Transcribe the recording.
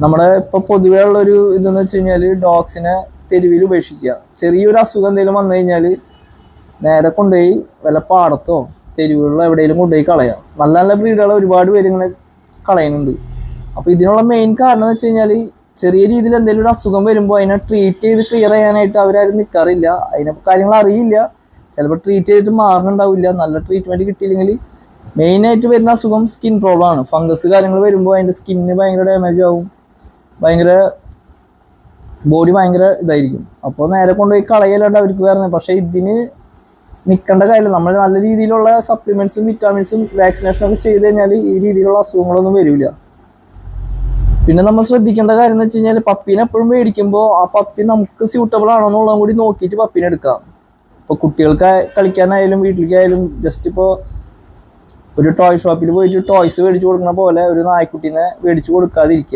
നമ്മുടെ ഇപ്പൊ പൊതുവേ ഉള്ള ഒരു ഇതെന്ന് വെച്ച് കഴിഞ്ഞാല് ഡോഗ്സിനെ തെരുവിൽ ഉപേക്ഷിക്കുക. ചെറിയൊരു അസുഖം എന്തെങ്കിലും വന്നു കഴിഞ്ഞാല് നേരെ കൊണ്ടുപോയി വല്ല പാടത്തോ തെരുവുകളിലോ എവിടെയെങ്കിലും കൊണ്ടുപോയി കളയാം. നല്ല നല്ല ബ്രീഡുകൾ ഒരുപാട് പേര് ഇങ്ങനെ കളയുന്നുണ്ട്. അപ്പൊ ഇതിനുള്ള മെയിൻ കാരണം എന്ന് വെച്ച് കഴിഞ്ഞാല് ചെറിയ രീതിയിൽ എന്തെങ്കിലും ഒരു അസുഖം വരുമ്പോൾ അതിനെ ട്രീറ്റ് ചെയ്ത് ക്ലിയർ ചെയ്യാനായിട്ട് അവരാരും നിൽക്കാറില്ല. അതിനെ കാര്യങ്ങൾ അറിയില്ല. ചിലപ്പോൾ ട്രീറ്റ് ചെയ്തിട്ട് മാറുന്നുണ്ടാവില്ല. നല്ല ട്രീറ്റ്മെന്റ് കിട്ടിയില്ലെങ്കിൽ മെയിൻ ആയിട്ട് വരുന്ന അസുഖം സ്കിൻ പ്രോബ്ലം ആണ്. ഫംഗസ് കാര്യങ്ങൾ വരുമ്പോൾ അതിന്റെ സ്കിന്നിന് ഭയങ്കര ഡാമേജ് ആവും. ഭയങ്കര ബോഡി ഭയങ്കര ഇതായിരിക്കും. അപ്പോൾ നേരെ കൊണ്ടുപോയി കളയല്ലാണ്ട് അവർക്ക് വരുന്നത്. പക്ഷെ ഇതിന് നിൽക്കേണ്ട കാര്യം നമ്മൾ നല്ല രീതിയിലുള്ള സപ്ലിമെന്റ്സും വിറ്റാമിൻസും വാക്സിനേഷനും ഒക്കെ ചെയ്ത് കഴിഞ്ഞാൽ ഈ രീതിയിലുള്ള അസുഖങ്ങളൊന്നും വരില്ല. പിന്നെ നമ്മൾ ശ്രദ്ധിക്കേണ്ട കാര്യം എന്ന് വെച്ച് കഴിഞ്ഞാൽ പപ്പീനെ എപ്പോഴും മേടിക്കുമ്പോൾ ആ പപ്പി നമുക്ക് സ്യൂട്ടബിൾ ആണോ എന്നുള്ളതും കൂടി നോക്കിയിട്ട് പപ്പീനെ എടുക്കാം. ഇപ്പോൾ കുട്ടികൾക്ക് കളിക്കാനായാലും വീട്ടിലേക്കായാലും ജസ്റ്റ് ഇപ്പോൾ ഒരു ടോയ് ഷോപ്പിൽ പോയിട്ട് ടോയ്സ് മേടിച്ചു കൊടുക്കുന്ന പോലെ ഒരു നായ്ക്കുട്ടീനെ മേടിച്ചു കൊടുക്കാതിരിക്കുക.